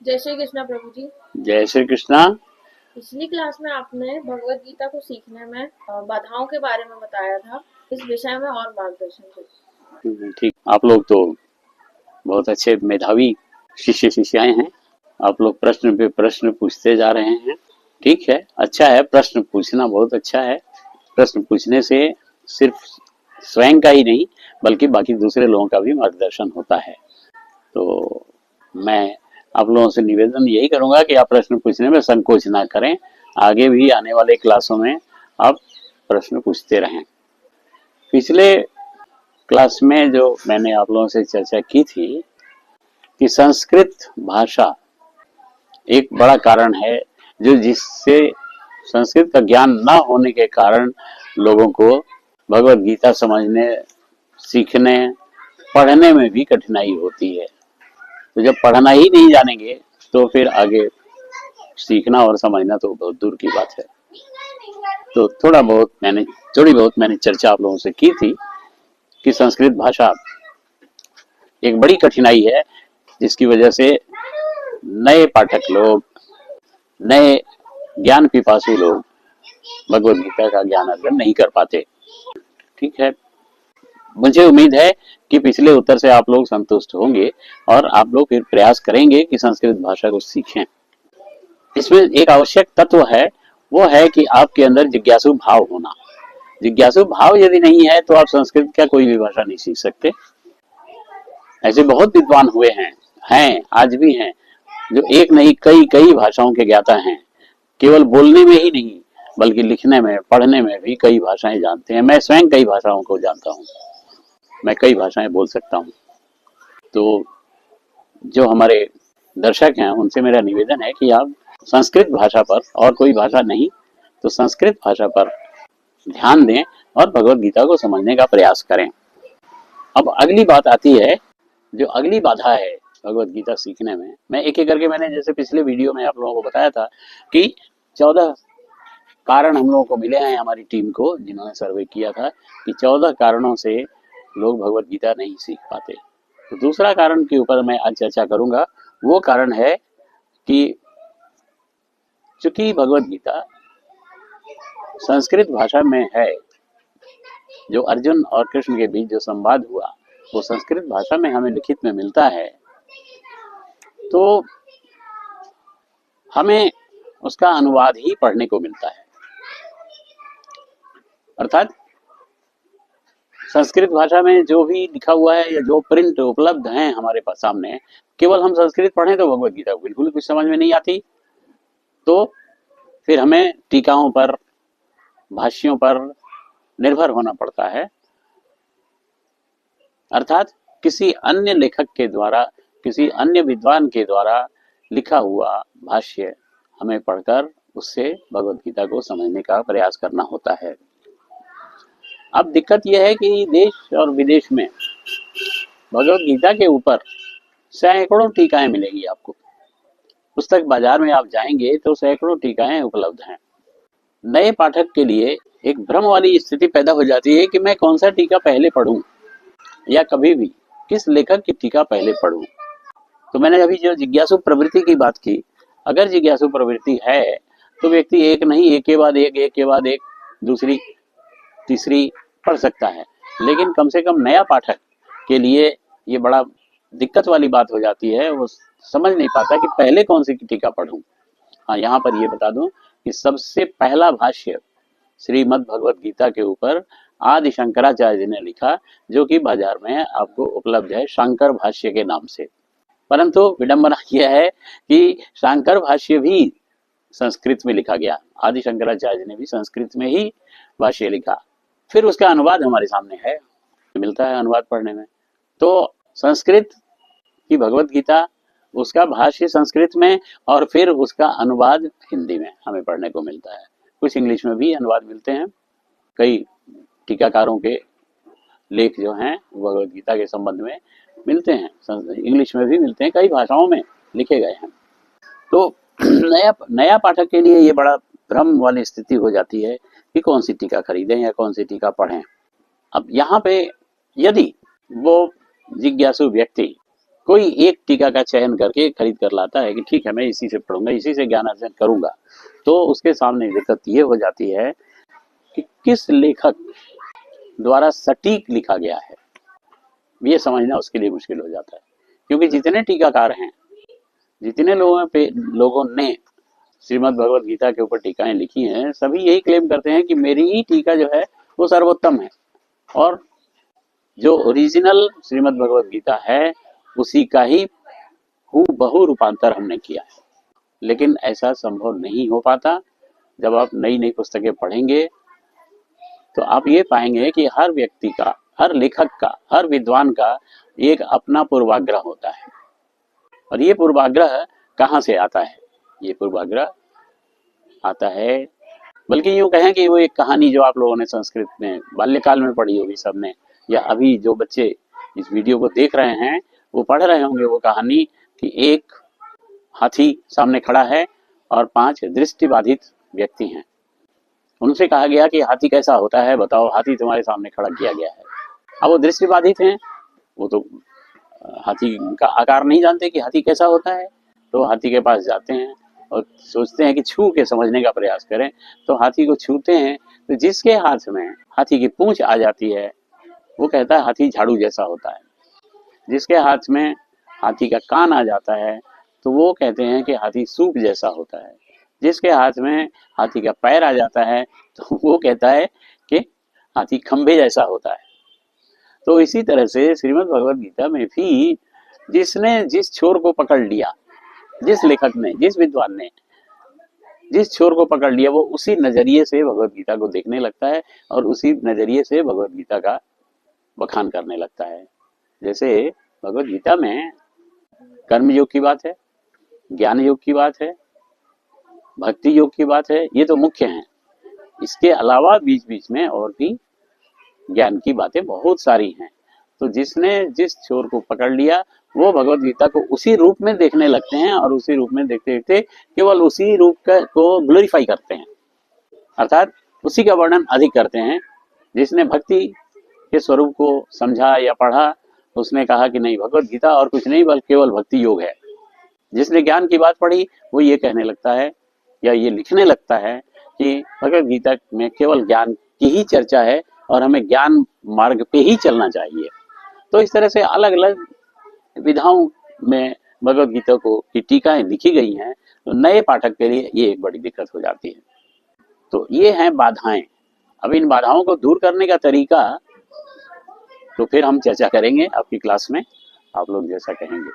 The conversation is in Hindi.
जय श्री कृष्णा प्रभु जी। जय श्री कृष्णा। पिछली क्लास में आपने भगवत गीता को सीखने में बाधाओं के बारे में बताया था। इस विषय में और मार्गदर्शन करिए। ठीक, आप लोग तो बहुत अच्छे मेधावी शिष्य शिष्याएं हैं। आप लोग प्रश्न पे प्रश्न पूछते जा रहे हैं। ठीक है, अच्छा है, प्रश्न पूछना बहुत अच्छा है। प्रश्न पूछने से सिर्फ स्वयं का ही नहीं बल्कि बाकी दूसरे लोगों का भी मार्गदर्शन होता है। तो मैं आप लोगों से निवेदन यही करूंगा कि आप प्रश्न पूछने में संकोच ना करें। आगे भी आने वाले क्लासों में आप प्रश्न पूछते रहें। पिछले क्लास में जो मैंने आप लोगों से चर्चा की थी कि संस्कृत भाषा एक बड़ा कारण है जो जिससे संस्कृत का ज्ञान न होने के कारण लोगों को भगवत गीता समझने, सीखने, पढ़ने में भी कठिनाई होती है। तो जब पढ़ना ही नहीं जानेंगे तो फिर आगे सीखना और समझना तो बहुत दूर की बात है। तो थोड़ी बहुत मैंने चर्चा आप लोगों से की थी कि संस्कृत भाषा एक बड़ी कठिनाई है जिसकी वजह से नए पाठक लोग, नए ज्ञान पिपासु लोग भगवत गीता का ज्ञान अर्जन नहीं कर पाते। ठीक है, मुझे उम्मीद है कि पिछले उत्तर से आप लोग संतुष्ट होंगे और आप लोग फिर प्रयास करेंगे कि संस्कृत भाषा को सीखें। इसमें एक आवश्यक तत्व है, वो है कि आपके अंदर जिज्ञासु भाव होना। जिज्ञासु भाव यदि नहीं है तो आप संस्कृत का कोई भी भाषा नहीं सीख सकते। ऐसे बहुत विद्वान हुए हैं आज भी हैं जो एक नहीं कई कई भाषाओं के ज्ञाता हैं। केवल बोलने में ही नहीं बल्कि लिखने में, पढ़ने में भी कई भाषाएं जानते हैं। मैं स्वयं कई भाषाओं को जानता हूँ, मैं कई भाषाएं बोल सकता हूँ। तो जो हमारे दर्शक हैं उनसे मेरा निवेदन है कि आप संस्कृत भाषा पर और कोई भाषा नहीं तो संस्कृत भाषा पर ध्यान दें और भगवत गीता को समझने का प्रयास करें। अब अगली बात आती है, जो अगली बाधा है भगवत गीता सीखने में। मैं एक एक करके, मैंने जैसे पिछले वीडियो में आप लोगों को बताया था कि 14 कारण हम लोगों को मिले हैं, हमारी टीम को जिन्होंने सर्वे किया था कि 14 कारणों से लोग भगवत गीता नहीं सीख पाते। तो दूसरा कारण के ऊपर मैं आज चर्चा करूंगा। वो कारण है कि चूंकि भगवत गीता संस्कृत भाषा में है, जो अर्जुन और कृष्ण के बीच जो संवाद हुआ वो संस्कृत भाषा में हमें लिखित में मिलता है, तो हमें उसका अनुवाद ही पढ़ने को मिलता है। अर्थात संस्कृत भाषा में जो भी लिखा हुआ है या जो प्रिंट उपलब्ध हैं हमारे पास सामने, केवल हम संस्कृत पढ़ें तो भगवत गीता बिल्कुल कुछ समझ में नहीं आती। तो फिर हमें टीकाओं पर, भाष्यों पर निर्भर होना पड़ता है। अर्थात किसी अन्य लेखक के द्वारा, किसी अन्य विद्वान के द्वारा लिखा हुआ भाष्य हमें पढ़कर उससे भगवत गीता को समझने का प्रयास करना होता है। अब दिक्कत यह है कि देश और विदेश में भगवत गीता के ऊपर सैकड़ों टीकाएं मिलेगी आपको। पुस्तक बाजार में आप जाएंगे तो सैकड़ों टीकाएं उपलब्ध हैं। नए पाठक के लिए एक भ्रम वाली स्थिति पैदा हो जाती है कि मैं कौन सा टीका पहले पढ़ूं या कभी भी किस लेखक की टीका पहले पढ़ूं। तो मैंने अभी जो जिज्ञासु प्रवृत्ति की बात की, अगर जिज्ञासु प्रवृत्ति है तो व्यक्ति एक नहीं, एक के बाद एक, दूसरी तीसरी पढ़ सकता है। लेकिन कम से कम नया पाठक के लिए ये बड़ा दिक्कत वाली बात हो जाती है, वो समझ नहीं पाता कि पहले कौन सी टीका पढ़ूं। हाँ, यहाँ पर ये बता दूं कि सबसे पहला भाष्य श्रीमद् भगवत गीता के ऊपर आदि शंकराचार्य जी ने लिखा, जो कि बाजार में आपको उपलब्ध है शंकर भाष्य के नाम से। परंतु विडंबना यह है कि शंकर भाष्य भी संस्कृत में लिखा गया, आदि शंकराचार्य ने भी संस्कृत में ही भाष्य लिखा। फिर उसका अनुवाद हमारे सामने है, मिलता है अनुवाद पढ़ने में। तो संस्कृत की भगवत गीता, उसका भाष्य संस्कृत में और फिर उसका अनुवाद हिंदी में हमें पढ़ने को मिलता है। कुछ इंग्लिश में भी अनुवाद मिलते हैं। कई टीकाकारों के लेख जो हैं भगवत गीता के संबंध में मिलते हैं, इंग्लिश में भी मिलते हैं, कई भाषाओं में लिखे गए हैं। तो नया पाठक के लिए ये बड़ा भ्रम वाली स्थिति हो जाती है कि कौन सी टीका खरीदें या कौन सी टीका पढ़ें। अब यहाँ पे यदि वो जिज्ञासु व्यक्ति कोई एक टीका का चयन करके खरीद कर लाता है कि ठीक है मैं इसी से पढ़ूंगा, इसी से ज्ञान अर्जन करूंगा, तो उसके सामने दिक्कत ये हो जाती है कि किस लेखक द्वारा सटीक लिखा गया है, ये समझना उसके लिए मुश्किल हो जाता है। क्योंकि जितने टीकाकार हैं, जितने लोगों ने श्रीमद् भगवत गीता के ऊपर टीकाएं लिखी हैं, सभी यही क्लेम करते हैं कि मेरी ही टीका जो है वो सर्वोत्तम है, और जो ओरिजिनल श्रीमद् भगवत गीता है उसी का ही हूबहू रूपांतर हमने किया है। लेकिन ऐसा संभव नहीं हो पाता। जब आप नई नई पुस्तकें पढ़ेंगे तो आप ये पाएंगे कि हर व्यक्ति का, हर लेखक का, हर विद्वान का एक अपना पूर्वाग्रह होता है। और ये पूर्वाग्रह कहाँ से आता है? ये पूर्वाग्रह आता है, बल्कि यूं कहें कि वो एक कहानी जो आप लोगों ने संस्कृत में बाल्यकाल में पढ़ी होगी सबने, या अभी जो बच्चे इस वीडियो को देख रहे हैं वो पढ़ रहे होंगे वो कहानी कि एक हाथी सामने खड़ा है और 5 दृष्टिबाधित व्यक्ति हैं। उनसे कहा गया कि हाथी कैसा होता है बताओ, हाथी तुम्हारे सामने खड़ा किया गया है। अब वो दृष्टिबाधित हैं, वो तो हाथी का आकार नहीं जानते कि हाथी कैसा होता है, तो हाथी के पास जाते हैं और सोचते हैं कि छू के समझने का प्रयास करें। तो हाथी को छूते हैं, तो जिसके हाथ में हाथी की पूंछ आ जाती है वो कहता है हाथी झाड़ू जैसा होता है। जिसके हाथ में हाथी का कान आ जाता है तो वो कहते हैं कि हाथी सूप जैसा होता है। जिसके हाथ में हाथी का पैर आ जाता है तो वो कहता है कि हाथी खंबे जैसा होता है। तो इसी तरह से श्रीमद् भगवद गीता में भी जिसने जिस छोर को पकड़ लिया, जिस लेखक ने, जिस विद्वान ने जिस छोर को पकड़ लिया, वो उसी नजरिए से भगवद गीता को देखने लगता है और उसी नजरिए से भगवद गीता का बखान करने लगता है। जैसे भगवद गीता में कर्म योग की बात है, ज्ञान योग की बात है, भक्ति योग की बात है, ये तो मुख्य हैं। इसके अलावा बीच बीच में और भी ज्ञान की बातें बहुत सारी हैं। तो जिसने जिस छोर को पकड़ लिया वो भगवद गीता को उसी रूप में देखने लगते हैं और उसी रूप में देखते देखते केवल उसी रूप को ग्लोरीफाई करते हैं, अर्थात उसी का वर्णन अधिक करते हैं। जिसने भक्ति के स्वरूप को समझा या पढ़ा उसने कहा कि नहीं, भगवद गीता और कुछ नहीं बल्कि केवल भक्ति योग है। जिसने ज्ञान की बात पढ़ी वो ये कहने लगता है या ये लिखने लगता है कि भगवद गीता में केवल ज्ञान की ही चर्चा है और हमें ज्ञान मार्ग पे ही चलना चाहिए। तो इस तरह से अलग अलग विधाओं में भगवद गीता को की टीकाएं लिखी गई हैं, तो नए पाठक के लिए ये एक बड़ी दिक्कत हो जाती है। तो ये हैं बाधाएं। अब इन बाधाओं को दूर करने का तरीका तो फिर हम चर्चा करेंगे आपकी क्लास में, आप लोग जैसा कहेंगे।